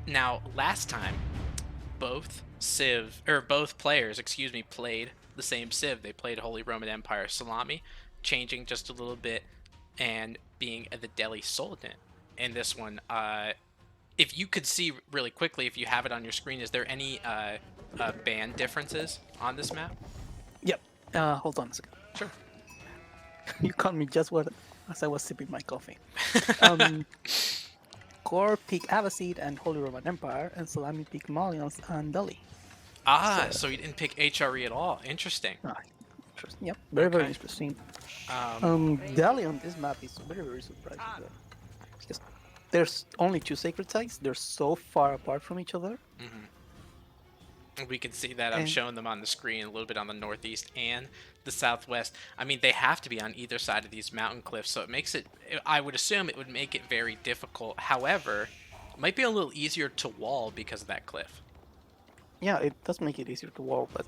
Now, last time, both players, excuse me, played the same Civ. They played Holy Roman Empire Salami, changing just a little bit and being the Delhi Sultan. In this one, if you could see really quickly, if you have it on your screen, is there any band differences on this map? Yep. Hold on a second. Sure. You caught me just as I was sipping my coffee. Um, coRe pick Abbasid and Holy Roman Empire, and Salami pick Malians and Delhi. Ah, So, so you didn't pick HRE at all. Interesting. ah, interesting. Yep, very Okay. interesting. Um, Delhi on this map is very surprising though, because there's only two sacred sites. They're so far apart from each other, we can see that I'm and showing them on the screen a little bit on the northeast and the southwest. I mean, they have to be on either side of these mountain cliffs, so it makes it, I would assume it would make it very difficult. However, it might be a little easier to wall because of that cliff. yeah, it does make it easier to wall. But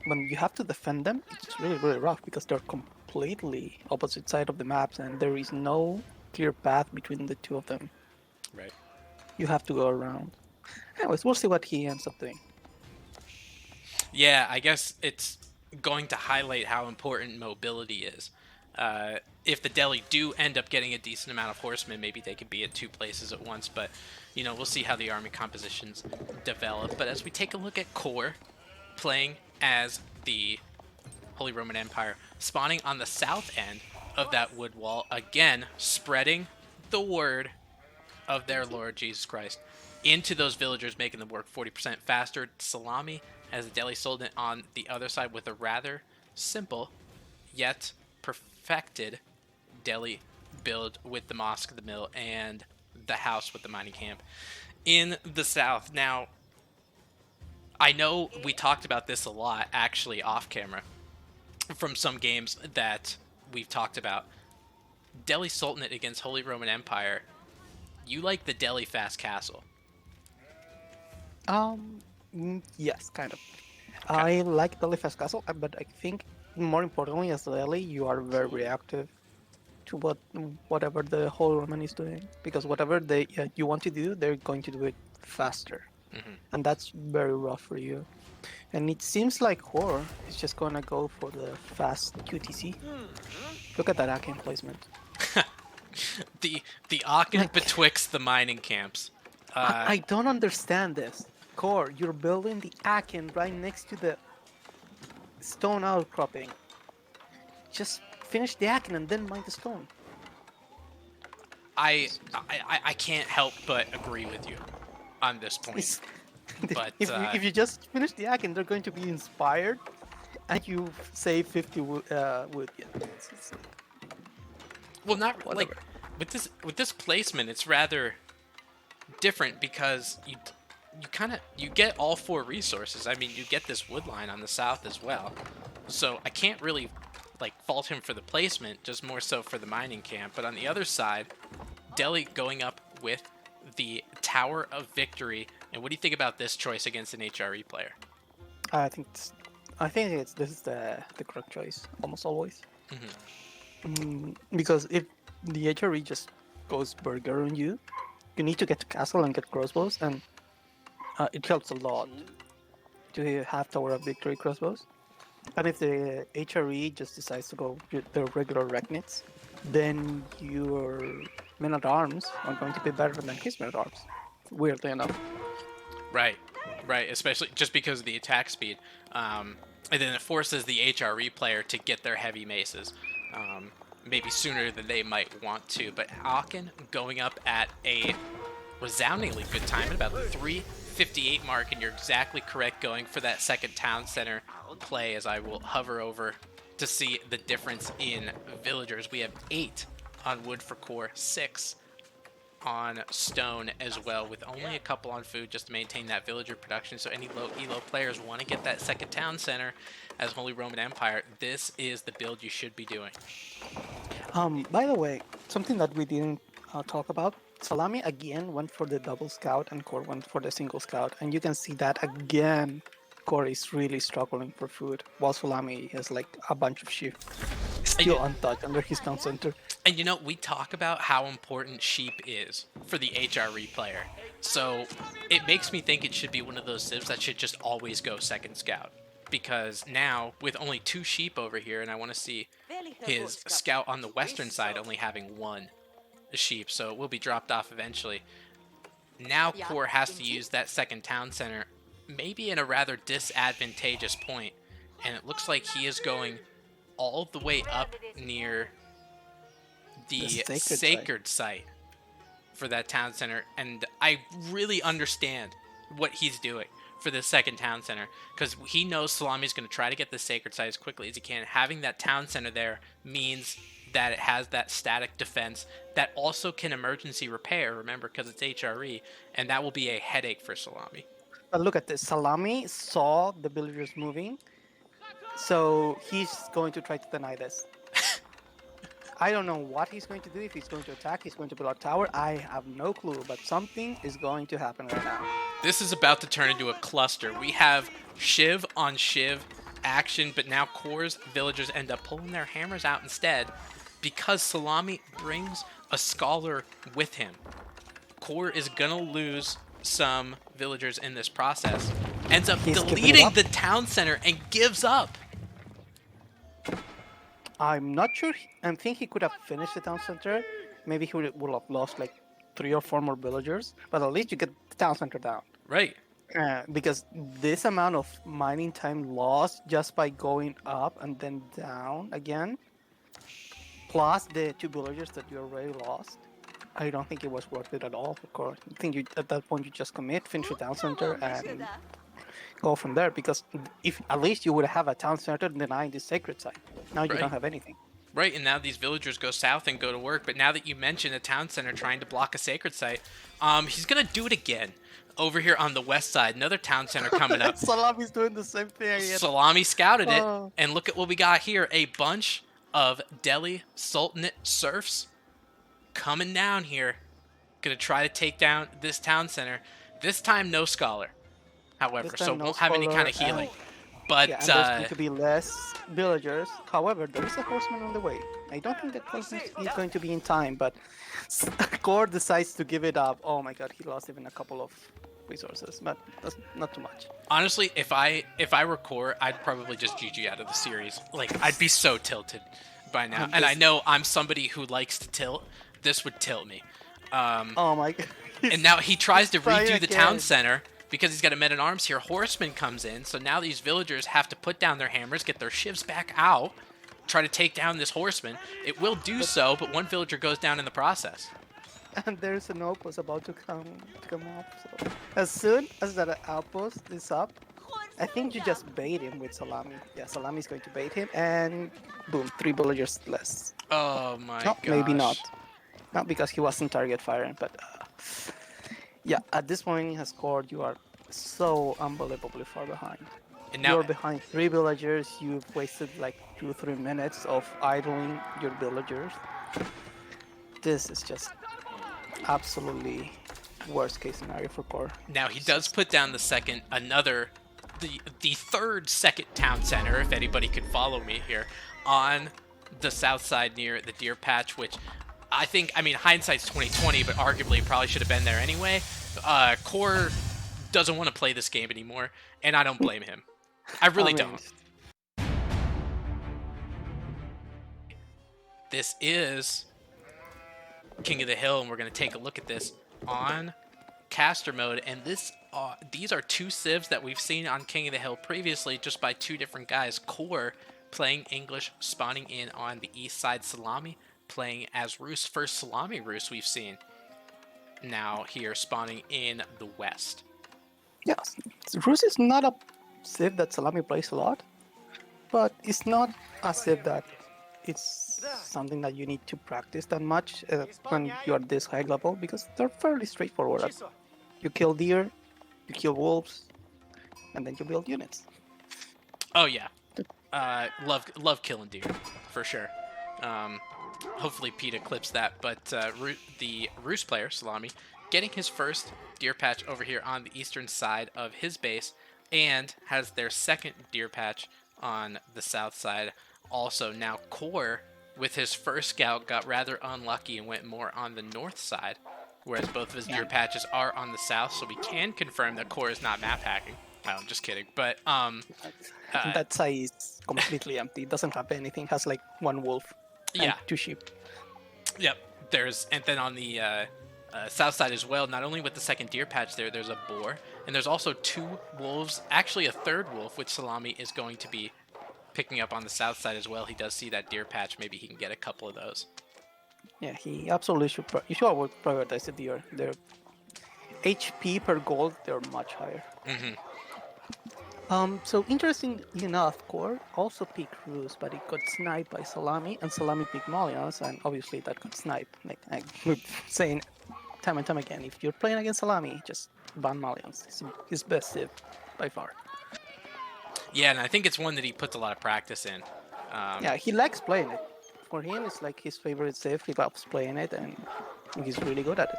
when you have to defend them, it's really rough because they're completely opposite side of the maps, and there is no clear path between the two of them. Right. You have to go around. Anyways, we'll see what he ends up doing. Yeah, I guess it's going to highlight how important mobility is. If the Delhi do end up getting a decent amount of horsemen, maybe they could be at two places at once. But, we'll see how the army compositions develop. But as we take a look at coRe playing as the Holy Roman Empire, spawning on the south end of that wood wall, again, spreading the word of their Lord Jesus Christ into those villagers, making them work 40% faster. Salami as the Delhi Sultan on the other side with a rather simple yet perfected Delhi build with the mosque, the mill, and the house with the mining camp in the south. Now, I know we talked about this a lot actually off camera from some games that we've talked about. Delhi Sultanate against Holy Roman Empire. You like the Delhi Fast Castle. Yes, kind of. Okay. I like Delhi Fast Castle, but I think more importantly, as Delhi, you are very reactive to whatever the whole Roman is doing, because whatever you want to do, they're going to do it faster, and that's very rough for you. And it seems like coRe is just gonna go for the fast QTC. Look at that Akin placement. The Aachen Like, betwixt the mining camps. I don't understand this. coRe, you're building the Akin right next to the stone outcropping. Just finish the Akin and then mine the stone. I can't help but agree with you on this point. It's- But if you just finish the Akin, they're going to be inspired, and you save 50 wood. Yeah, it's well, not like whatever. with this placement, it's rather different because you get all four resources. I mean, you get this wood line on the south as well. So I can't really fault him for the placement, just more so for the mining camp. But on the other side, Delhi going up with the Tower of Victory. And what do you think about this choice against an HRE player? I think this is the correct choice almost always. Because if the HRE just goes burger on you, you need to get to castle and get crossbows, and it helps a lot to have Tower of Victory crossbows. And if the HRE just decides to go with the regular Regnits, then your men at arms are going to be better than his men at arms. Weirdly enough. Right, right. Especially just because of the attack speed, and then it forces the HRE player to get their heavy maces, maybe sooner than they might want to. But Aachen going up at a resoundingly good time at about the 3:58 mark, and you're exactly correct, going for that second town center play. As I will hover over to see the difference in villagers. We have 8 on wood for coRe, 6 on stone as well, with only a couple on food just to maintain that villager production. So any low elo players want to get that second town center as Holy Roman Empire, this is the build you should be doing. By the way, something that we didn't talk about, Salami again went for the double scout and coRe went for the single scout, and you can see that again coRe is really struggling for food, while Salami has like a bunch of sheep still untouched under his town center. And we talk about how important sheep is for the HRE player. So it makes me think it should be one of those civs that should just always go second scout. Because now, with only 2 sheep over here, and I want to see his scout on the western side only having 1 sheep, so it will be dropped off eventually. Now coRe has to use that second town center, maybe in a rather disadvantageous point. And it looks like he is going all the way up near The the sacred site. sacred site for that town center, and I really understand what he's doing for the second town center, because he knows Szalamii is going to try to get the sacred site as quickly as he can. Having that town center there means that it has that static defense that also can emergency repair, remember, because it's HRE, and that will be a headache for Szalamii. But look at this. Szalamii saw the villagers moving, so he's going to try to deny this. I don't know what he's going to do. If he's going to attack, he's going to build a tower. I have no clue, but something is going to happen right now. This is about to turn into a cluster. We have Shiv on Shiv action, but now coRe's villagers end up pulling their hammers out instead because Szalamii brings a scholar with him. coRe is gonna lose some villagers in this process. Ends up He's giving it deleting up. the town center and gives up. I'm not sure. I think he could have finished the town center. Maybe he would have lost like 3 or 4 more villagers, but at least you get the town center down. Right. Because this amount of mining time lost just by going up and then down again, plus the 2 villagers that you already lost, I don't think it was worth it at all. Of course, I think you at that point you just commit, finish the town center, and go from there. Because if at least you would have a town center denying the sacred site. Now you Right. don't have anything. Right, and now these villagers go south and go to work. But now that you mention a town center trying to block a sacred site, he's gonna do it again. Over here on the west side, another town center coming up. Salami's doing the same thing again. Szalamii scouted it, Oh. and look at what we got here. A bunch of Delhi Sultanate serfs coming down here. Gonna try to take down this town center. This time, no scholar, however, This time so no won't have any kind of scholar, healing. But, Yeah, and there's going to be less villagers. However, there is a horseman on the way. I don't think that horseman is going to be in time, but coRe decides to give it up. Oh my god, he lost even a couple of resources, but that's not too much. honestly, if I were coRe, I'd probably just GG out of the series. Like, I'd be so tilted by now. And I know I'm somebody who likes to tilt. This would tilt me. Oh my god. And now he tries to trying redo the town again. center because he's got a men-at-arms here. Horseman comes in, so now these villagers have to put down their hammers, get their shivs back out, try to take down this horseman. It will do so, but one villager goes down in the process. And there's an outpost about to come up. So as soon as that outpost is up, I think you just bait him with Szalamii. Yeah, Szalamii is going to bait him, and boom, 3 villagers less. Oh my No, gosh. maybe not. Not because he wasn't target firing, but yeah, at this point he has scored. You are so unbelievably far behind. And now You're behind 3 villagers. You've wasted like 2-3 minutes of idling your villagers. This is just absolutely worst case scenario for coRe. Now he does put down the third second town center, if anybody could follow me here, on the south side near the deer patch, which I mean, hindsight's 2020, but arguably probably should have been there anyway. coRe doesn't want to play this game anymore, and I don't blame him. I really don't. This is King of the Hill, and we're going to take a look at this on caster mode, and these are 2 civs that we've seen on King of the Hill previously, just by 2 different guys. coRe playing English, spawning in on the east side. Szalamii playing as Roos. First Szalamii Roos we've seen now here spawning in the west. Yes, Rus is not a civ that Szalamii plays a lot, but it's not a civ that it's something that you need to practice that much when you're this high level, because they're fairly straightforward. You kill deer, you kill wolves, and then you build units. Oh yeah, love killing deer for sure. Hopefully Pete clips that, but the Roos player Szalamii getting his first deer patch over here on the eastern side of his base, and has their second deer patch on the south side. Also now coRe with his first scout, got rather unlucky and went more on the north side, whereas both of his Yeah, deer patches are on the south, so we can confirm that coRe is not map hacking. No, I'm just kidding. But and uh, that side is completely empty. It doesn't have anything. It has like one wolf and yeah, two sheep. yep. There's and then on the south side as well. Not only with the second deer patch there's a boar, and there's also two wolves. Actually, a third wolf, which Szalamii is going to be picking up on the south side as well. He does see that deer patch. Maybe he can get a couple of those. Yeah, he absolutely should. You should prioritize the deer. Their HP per gold, they're much higher. Hmm. So interestingly enough, coRe also picked Ruse, but it got sniped by Szalamii, and Szalamii picked Malians, and obviously that got sniped. Like I'm saying time and time again, if you're playing against Szalamii, just ban Malians. It's his best civ by far. Yeah, and I think it's one that he puts a lot of practice in. Um, Yeah, he likes playing it. For him, it's like his favorite civ. He loves playing it, and he's really good at it.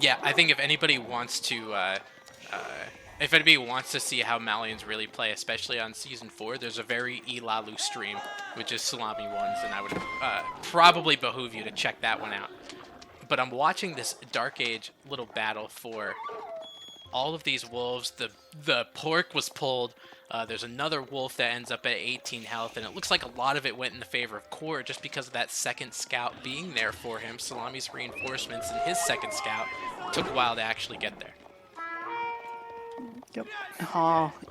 yeah, I think if anybody wants to, if anybody wants to see how Malians really play, especially on season 4, there's a very Ilalu stream, which is Szalamii1's, and I would probably behoove you to check that one out. But I'm watching this Dark Age little battle for all of these wolves. The pork was pulled. There's another wolf that ends up at 18 health, and it looks like a lot of it went in the favor of coRe just because of that second scout being there for him. Szalamie's reinforcements and his second scout took a while to actually get there. Yep.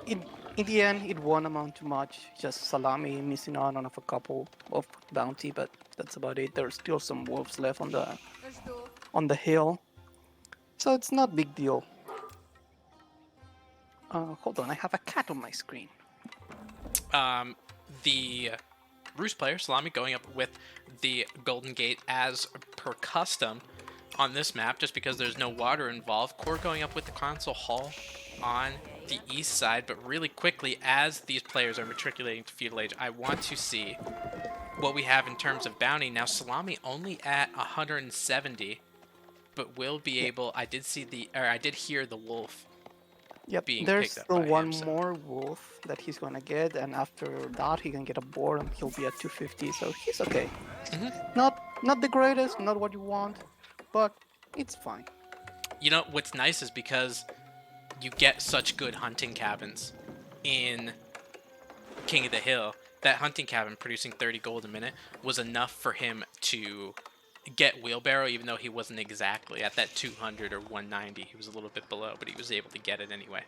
In the end, it won't amount to much. Just Szalamii missing out on a couple of bounty, but that's about it. There's still some wolves left on the hill, so it's not big deal. Hold on, I have a cat on my screen. The Roost player, Szalamii, going up with the Golden Gate as per custom on this map, just because there's no water involved. coRe going up with the Console Hall on the east side, but really quickly, as these players are matriculating to Feudal Age, I want to see what we have in terms of bounty. Now, Szalamii only at 170, but will be Yeah. able. I did hear the wolf Yep, being there's picked up still by one him. So. more wolf that he's gonna get, and after that he can get a board and he'll be at 250, so he's okay. Not the greatest, not what you want, but it's fine. You know what's nice is because you get such good hunting cabins in King of the Hill. That hunting cabin producing 30 gold a minute was enough for him to get wheelbarrow, even though he wasn't exactly at that 200 or 190. He was a little bit below, but he was able to get it anyway.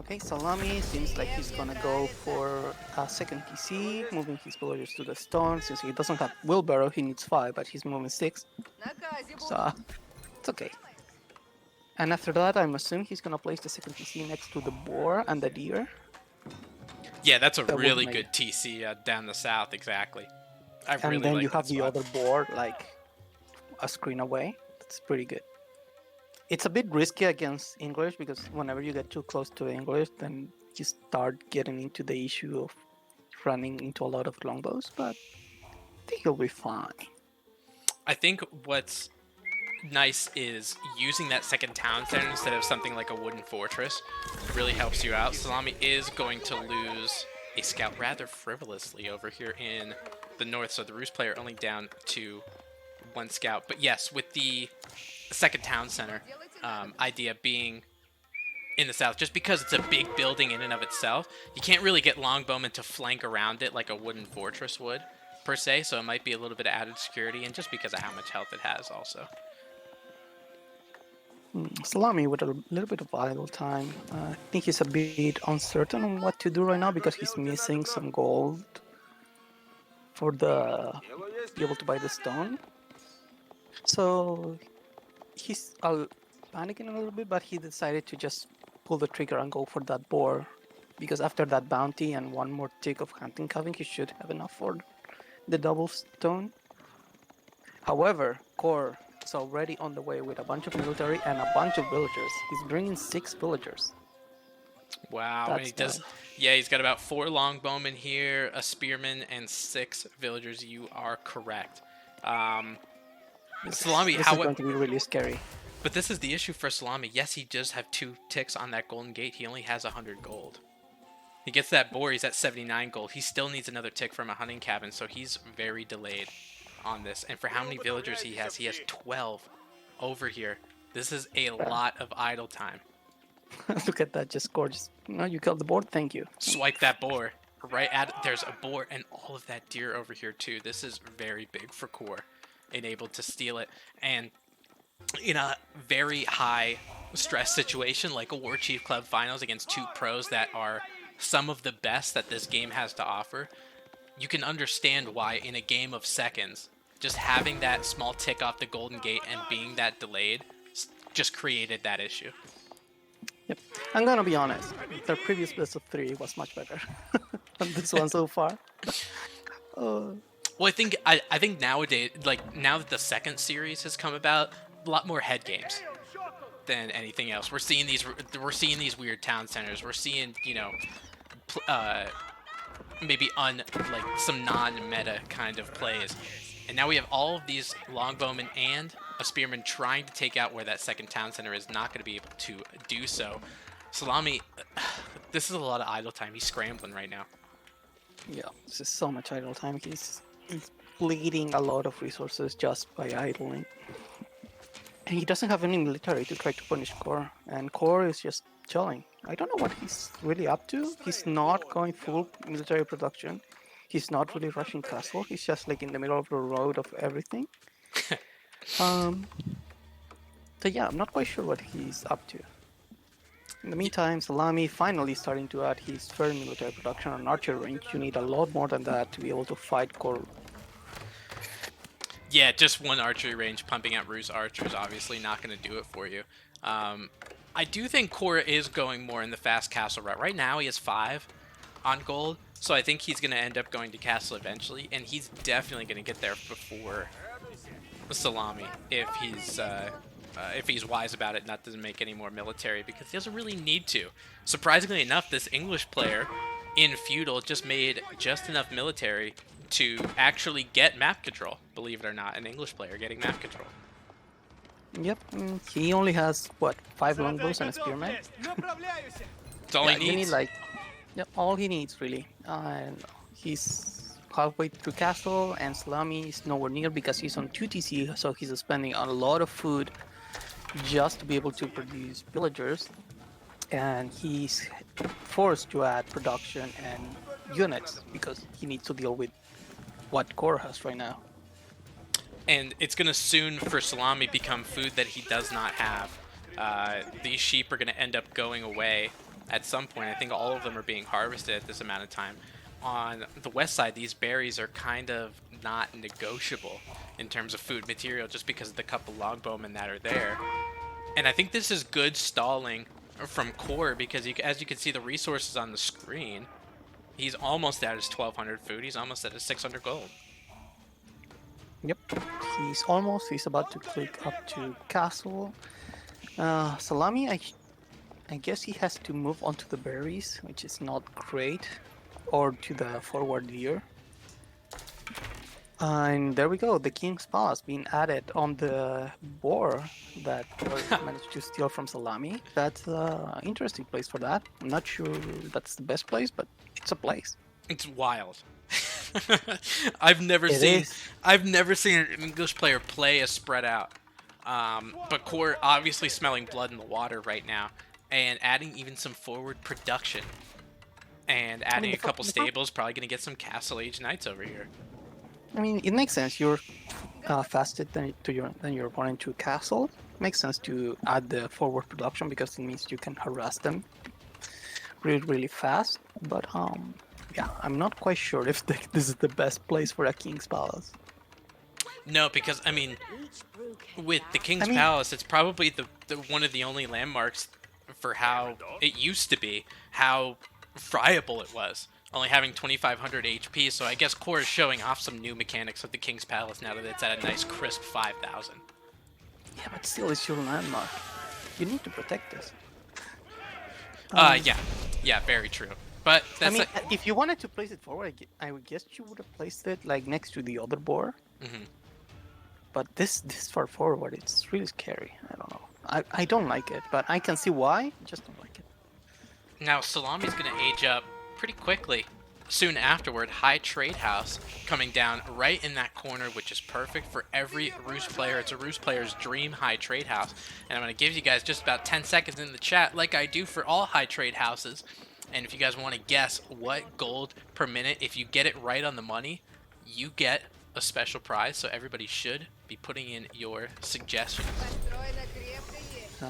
Okay, Szalamii seems like he's gonna go for a second PC, moving his villagers to the stone. Since he doesn't have wheelbarrow, he needs 5, but he's moving 6, so it's okay. And after that, I'm assuming he's gonna place the second PC next to the boar and the deer. Yeah, that's a That would really make- good TC down the south, exactly. I And really then like you that have the spot. other board like a screen away. That's pretty good. It's a bit risky against English because whenever you get too close to English, then you start getting into the issue of running into a lot of longbows, but I think you'll be fine. I think what's nice is using that second town center instead of something like a wooden fortress really helps you out. Szalamii is going to lose a scout rather frivolously over here in the north, so the Roost player only down to 1 scout. But yes, with the second town center idea being in the south, just because it's a big building in and of itself, you can't really get longbowmen to flank around it like a wooden fortress would, per se, so it might be a little bit of added security, and just because of how much health it has also. Szalamii with a little bit of idle time. I think he's a bit uncertain on what to do right now because he's missing some gold for the be able to buy the stone. So he's panicking a little bit, but he decided to just pull the trigger and go for that boar because after that bounty and one more tick of hunting cabin, he should have enough for the double stone. However, coRe is already on the way with a bunch of military and a bunch of villagers. He's bringing 6 villagers. Wow, and That's he does. the- Yeah, he's got about 4 longbowmen here, a spearman, and 6 villagers. You are correct. Szalamii, This is going to be really scary. but this is the issue for Szalamii. Yes, he does have 2 ticks on that golden gate. He only has 100 gold. He gets that boar. He's at 79 gold. He still needs another tick from a hunting cabin, so he's very delayed on this. And for how many villagers he has 12 over here. This is a lot of idle time. Look at that, just gorgeous. No, you killed the board, thank you. Swipe that boar. Right at there's a boar and all of that deer over here too. This is very big for coRe, and able to steal it. And in a very high stress situation like a Warchief Club finals against two pros that are some of the best that this game has to offer, you can understand why in a game of seconds, just having that small tick off the golden gate and being that delayed just created that issue. Yep. I'm gonna be honest. Their previous best of 3 was much better than this one so far. Well, I think nowadays, like now that the second series has come about, a lot more head games than anything else. We're seeing these weird town centers. We're seeing, you know, maybe like some non-meta kind of plays. And now we have all of these longbowmen and a spearman trying to take out where that second town center is not going to be able to do so. Szalamii, this is a lot of idle time. He's scrambling right now. Yeah, this is so much idle time. He's bleeding a lot of resources just by idling. And he doesn't have any military to try to punish coRe. And coRe is just chilling. I don't know what he's really up to. He's not going full military production. He's not really rushing castle. He's just like in the middle of the road of everything. So yeah, I'm not quite sure what he's up to. In the meantime, Szalamii finally starting to add his third military production on archer range. You need a lot more than that to be able to fight coRe. Yeah, just one archery range pumping out Ruse archers obviously not going to do it for you. I do think coRe is going more in the fast castle route. Right now he has 5 on gold, so I think he's going to end up going to castle eventually, and he's definitely going to get there before Szalamii if he's wise about it, not to make any more military, because he doesn't really need to. Surprisingly enough, this English player in feudal just made just enough military to actually get map control. Believe it or not, an English player getting map control. Yep, he only has what, 5 longbows and a spearman. That's all he needs. All he needs really. And he's halfway through castle, and Szalamii is nowhere near because he's on 2 TC, so he's spending a lot of food just to be able to produce villagers, and he's forced to add production and units because he needs to deal with what coRe has right now. And it's going to soon, for Szalamii, become food that he does not have. These sheep are going to end up going away at some point. I think all of them are being harvested at this amount of time. On the west side, these berries are kind of not negotiable in terms of food material just because of the couple longbowmen that are there. And I think this is good stalling from coRe because as you can see the resources on the screen, he's almost at his 1200 food. He's almost at his 600 gold. Yep, he's about to click up to castle. Szalamii, I guess he has to move onto the berries, which is not great, or to the forward deer. And there we go, the King's Palace being added on the boar that coRe managed to steal from Szalamii. That's an interesting place for that. I'm not sure that's the best place, but it's a place. It's wild. I've never seen an English player play a spread out. But coRe obviously smelling blood in the water right now, and adding even some forward production, and adding a couple stables, probably gonna get some Castle Age Knights over here. I mean, it makes sense. You're faster than your opponent to castle. Makes sense to add the forward production because it means you can harass them really fast. But yeah, I'm not quite sure if this is the best place for a King's Palace. No, because I mean, with the King's Palace, it's probably the one of the only landmarks for how it used to be, how friable it was, only having 2500 HP. So I guess coRe is showing off some new mechanics of the King's Palace now that it's at a nice crisp 5000. Yeah, but still, it's your landmark. You need to protect this. Yeah, very true. But that's I mean, if you wanted to place it forward, I would guess you would have placed it like next to the other boar. Mm-hmm. But this far forward, it's really scary. I don't know. I don't like it, but I can see why. I just don't like it. Now Szalamii is going to age up pretty quickly, soon afterward, High Trade House coming down right in that corner, which is perfect for every Roost player. It's a Roost player's dream High Trade House. And I'm going to give you guys just about 10 seconds in the chat, like I do for all High Trade Houses. And if you guys want to guess what gold per minute, if you get it right on the money, you get a special prize. So everybody should be putting in your suggestions. Uh,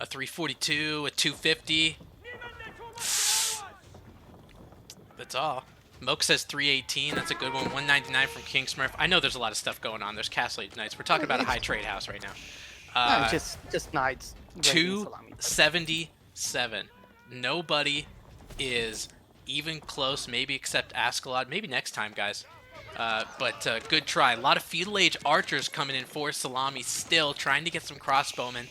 A 342, a 250. That's all. Moke says 318. That's a good one. 199 from King Smurf. I know there's a lot of stuff going on. There's Castle Age Knights. We're talking about a High Trade House right now. no, just knights. raiding Szalamii. 277. Nobody is even close, maybe except Ascalon. Maybe next time, guys. But good try. A lot of feudal age archers coming in for Szalamii, still trying to get some crossbowmen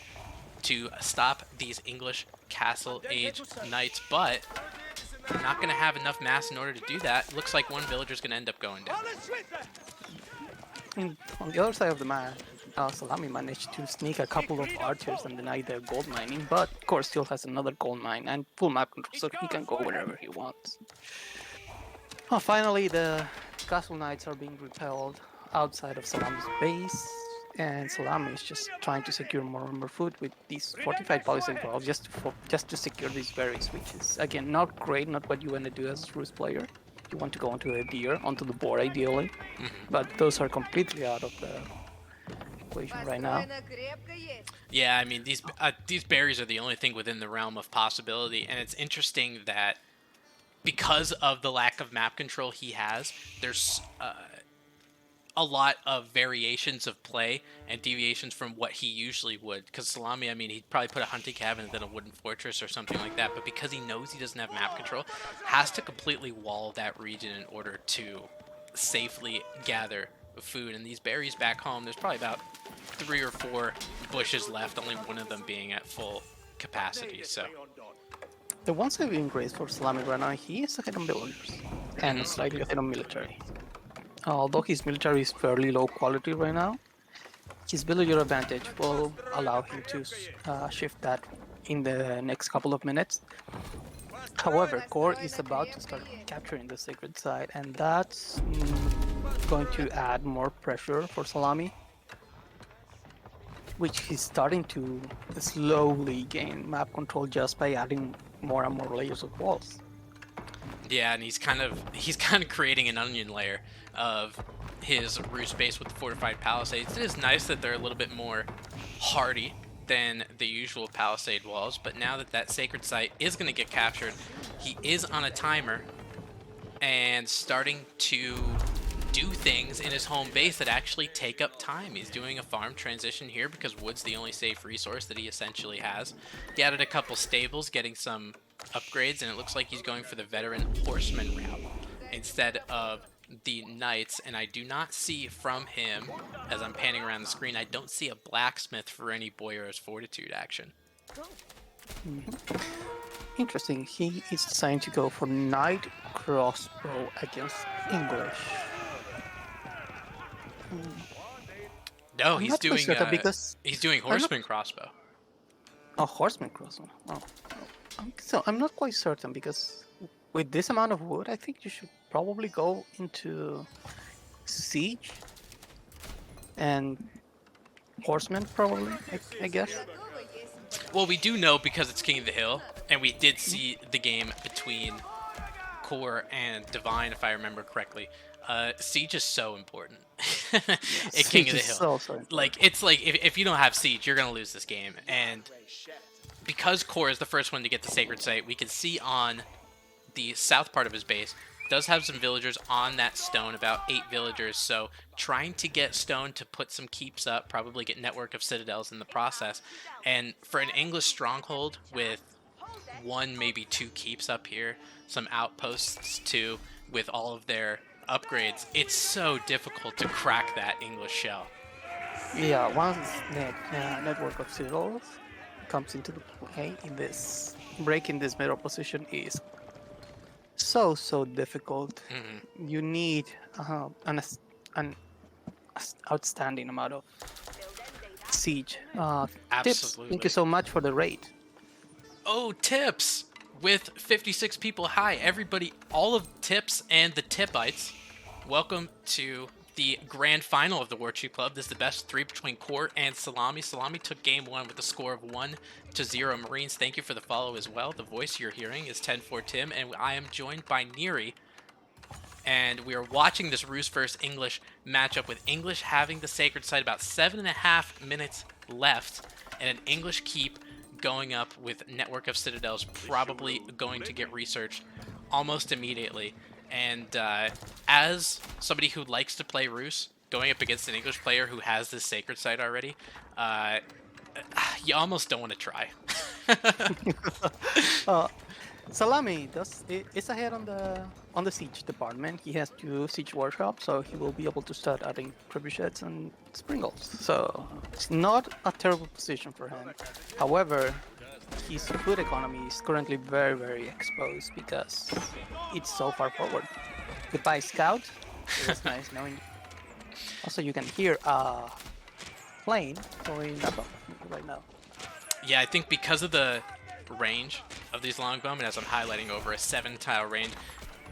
to stop these English castle age knights, but not going to have enough mass in order to do that. Looks like one villager's going to end up going down. On the other side of the map, Szalamii managed to sneak a couple of archers and deny their gold mining, but of course still has another gold mine and full map control, so he can go wherever he wants. Oh, finally, the castle knights are being repelled outside of Salami's base, and Szalamii is just trying to secure more and more food with these fortified palisade walls just to secure these berries, which is again not great, not what you want to do as a Roost player. You want to go onto the deer, onto the boar ideally, but those are completely out of the equation right now. Yeah, I mean, these berries are the only thing within the realm of possibility, and it's interesting that because of the lack of map control he has, there's a lot of variations of play and deviations from what he usually would. Because Szalamii, I mean, he'd probably put a hunting cabin and then a wooden fortress or something like that, but because he knows he doesn't have map control, has to completely wall that region in order to safely gather food. And these berries back home, there's probably about 3 or 4 bushes left, only one of them being at full capacity. So The one saving grace for Szalamii right now, he is ahead on villagers and slightly ahead on military. Although his military is fairly low quality right now, his villager advantage will allow him to shift that in the next couple of minutes. However, coRe is about to start capturing the sacred site, and that's going to add more pressure for Szalamii, which he's starting to slowly gain map control just by adding more and more layers of walls. yeah, and he's kind of creating an onion layer of his Roost base with the fortified palisades. It is nice that they're a little bit more hardy than the usual palisade walls, but now that that sacred site is going to get captured, he is on a timer and starting to do things in his home base that actually take up time. He's doing a farm transition here because wood's the only safe resource that he essentially has. He added a couple stables, getting some upgrades, and it looks like he's going for the veteran horseman route instead of the knights. And I do not see from him, as I'm panning around the screen, I don't see a blacksmith for any Boyar's Fortitude action. Interesting, he is deciding to go for knight crossbow against English. No, I'm he's not quite doing certain because he's doing horseman crossbow. a horseman crossbow. Oh, so I'm not quite certain because with this amount of wood, I think you should probably go into siege and horseman, probably. I guess. Well, we do know because it's King of the Hill, and we did see the game between coRe and Divine, if I remember correctly. Siege is so important at King of the Hill. So Like, it's like if you don't have Siege, you're gonna lose this game. And because coRe is the first one to get the Sacred Site, we can see on the south part of his base does have some villagers on that stone, about 8 villagers. So trying to get stone to put some keeps up, probably get network of citadels in the process. And for an English stronghold with 1, maybe 2 keeps up here, some outposts too, with all of their upgrades, it's so difficult to crack that English shell. Yeah, once the network of citadels comes into the play, in this breaking this middle position is so difficult. You need an outstanding amount of siege. Tips. Thank you Absolutely. so much for the raid. Oh, Tips! With 56 people. Hi, everybody, all of Tips and the Tipites. Welcome to the grand final of the Warchief Club. This is the best three between coRe and Szalamii. Szalamii took game one with a score of 1-0. Marines, thank you for the follow as well. The voice you're hearing is 10-4 Tim, and I am joined by Neri. And we are watching this Rus vs. English matchup with English having the sacred site, about 7.5 minutes left, and an English keep going up with Network of Citadels probably going to get researched almost immediately. And as somebody who likes to play Rus, going up against an English player who has this sacred site already, you almost don't want to try. Szalamii is ahead on the siege department. He has 2 siege workshops, so he will be able to start adding trebuchets and springles. So it's not a terrible position for him. However, his food economy is currently very, very exposed because it's so far forward. Goodbye, scout. It was nice knowing you. Also, you can hear a plane going up right now. Yeah, I think because of the range of these longbowmen, as I'm highlighting over a 7-tile range,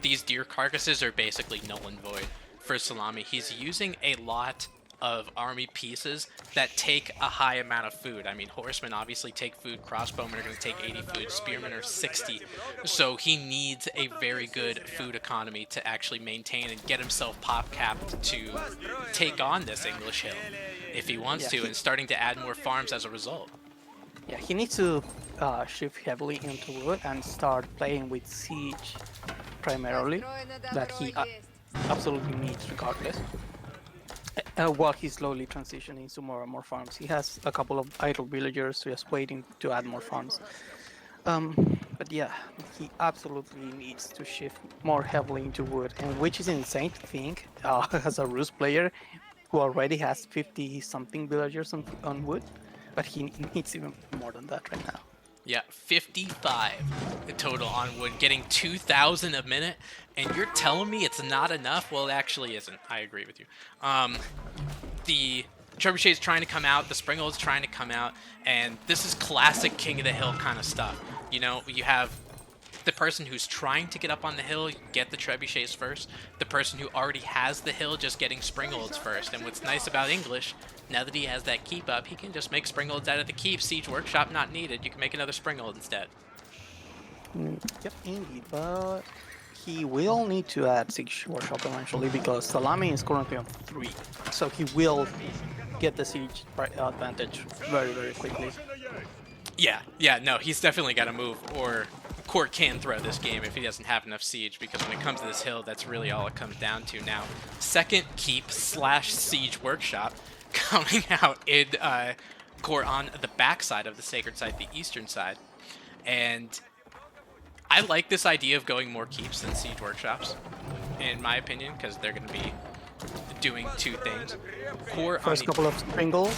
these deer carcasses are basically null and void for Szalamii. He's using a lot of army pieces that take a high amount of food. I mean, horsemen obviously take food, crossbowmen are going to take 80 food, spearmen are 60. So he needs a very good food economy to actually maintain and get himself pop capped to take on this English hill if he wants to, and starting to add more farms as a result. Yeah, he needs to shift heavily into wood and start playing with siege primarily, that he absolutely needs regardless. While he's slowly transitioning to more and more farms. He has a couple of idle villagers just waiting to add more farms. But yeah, he absolutely needs to shift more heavily into wood, and which is insane to think as a Rus player who already has 50-something villagers on wood, but he needs even more than that right now. Yeah, 55 total on wood, getting 2,000 a minute, and you're telling me it's not enough? Well, it actually isn't. I agree with you. The Trebuchet is trying to come out, the Springle is trying to come out, and this is classic King of the Hill kind of stuff. You know, you have the person who's trying to get up on the hill, get the trebuchets first. The person who already has the hill just getting springalds first. And what's nice about English, now that he has that keep up, he can just make springalds out of the keep. Siege workshop not needed. You can make another springald instead. Yep, indeed. But he will need to add siege workshop eventually because Szalamii is currently on 3, so he will get the siege advantage very, very quickly. Yeah, no, he's definitely got to move, or coRe can throw this game if he doesn't have enough siege, because when it comes to this hill, that's really all it comes down to now. Second keep / siege workshop coming out in coRe on the back side of the sacred side, the eastern side. And I like this idea of going more keeps than siege workshops, in my opinion, because they're going to be doing 2 things. coRe First couple of springles.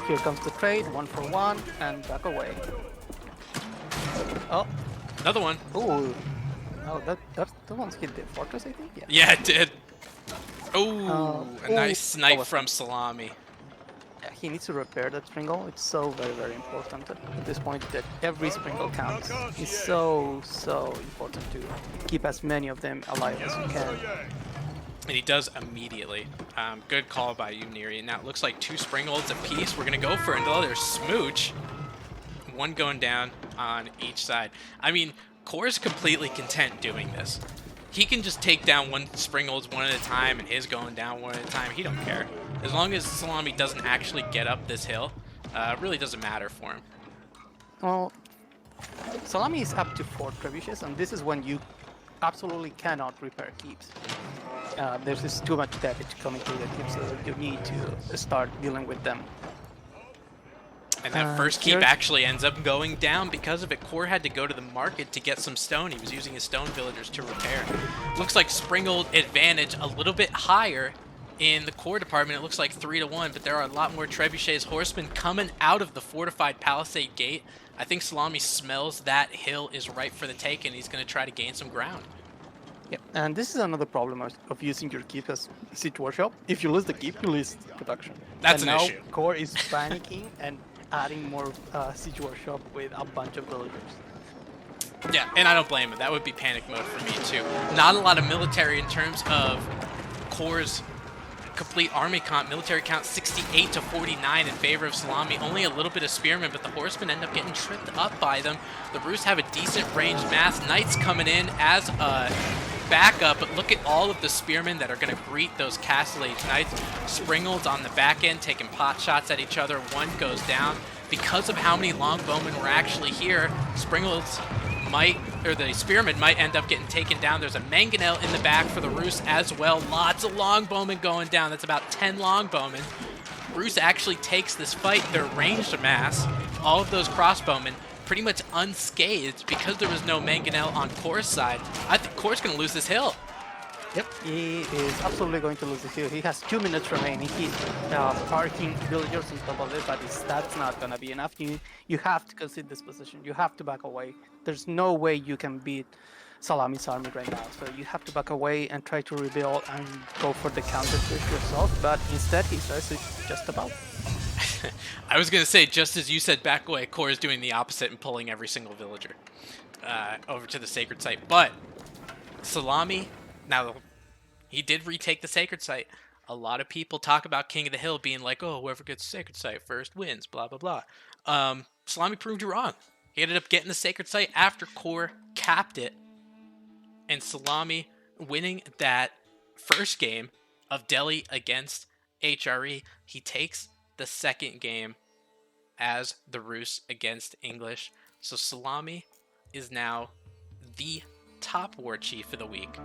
Here comes the trade, 1 for 1, and back away. Oh, another one. oh, that one's hit the fortress, I think. Yeah, it did. Oh, a nice snipe from Szalamii. Yeah, he needs to repair that springle. It's so very, very important at this point that every springle counts. It's so important to keep as many of them alive as you can. And he does immediately. Good call by you, Neri. Now it looks like 2 springolds apiece. We're going to go for another smooch. 1 going down on each side. I mean, coRe's completely content doing this. He can just take down 1 springolds one at a time and his going down one at a time. He don't care. As long as Szalamii doesn't actually get up this hill, it really doesn't matter for him. Well, Szalamii is up to 4 trebuchets, and this is when you absolutely cannot repair keeps. There's just too much damage coming through the keeps, so you need to start dealing with them. And that first keep actually ends up going down because of it. coRe had to go to the market to get some stone. He was using his stone villagers to repair. Looks like springled advantage a little bit higher in the coRe department. It looks like 3-1, but there are a lot more trebuchets, horsemen coming out of the fortified palisade gate. I think Szalamii smells that hill is ripe for the take, and he's going to try to gain some ground. Yeah, and this is another problem of using your keep as siege workshop. If you lose the keep, you lose production. That's and an now issue. coRe is panicking and adding more siege workshop with a bunch of villagers. Yeah, and I don't blame him. That would be panic mode for me too. Not a lot of military in terms of coRe's complete army count. Military count 68 to 49 in favor of Szalamii. Only a little bit of spearmen, but the horsemen end up getting tripped up by them. The Rus have a decent ranged mass. Knights coming in as a backup, but look at all of the spearmen that are going to greet those Castle Age Knights. Springalds on the back end taking pot shots at each other. One goes down. Because of how many longbowmen were actually here, Springalds might, or the spearmen might end up getting taken down. There's a mangonel in the back for the Rus as well. Lots of longbowmen going down. That's about 10 longbowmen. Rus actually takes this fight. Their ranged mass, all of those crossbowmen, pretty much unscathed because there was no mangonel on coRe's side. I think coRe's going to lose this hill. Yep, he is absolutely going to lose this hill. He has 2 minutes remaining. He's parking villagers on top of it, but that's not gonna be enough. You have to concede this position. You have to back away. There's no way you can beat Szalamii army right now. So you have to back away and try to rebuild and go for the counter push yourself. But instead, he starts to just about. I was going to say, just as you said back away, coRe is doing the opposite and pulling every single villager over to the sacred site. But Szalamii, now he did retake the sacred site. A lot of people talk about King of the Hill being like, oh, whoever gets the sacred site first wins, blah, blah, blah. Szalamii proved you wrong. He ended up getting the sacred site after coRe capped it. And Szalamii winning that first game of Delhi against HRE. He takes the second game as the Rus against English. So Szalamii is now the top war chief of the week.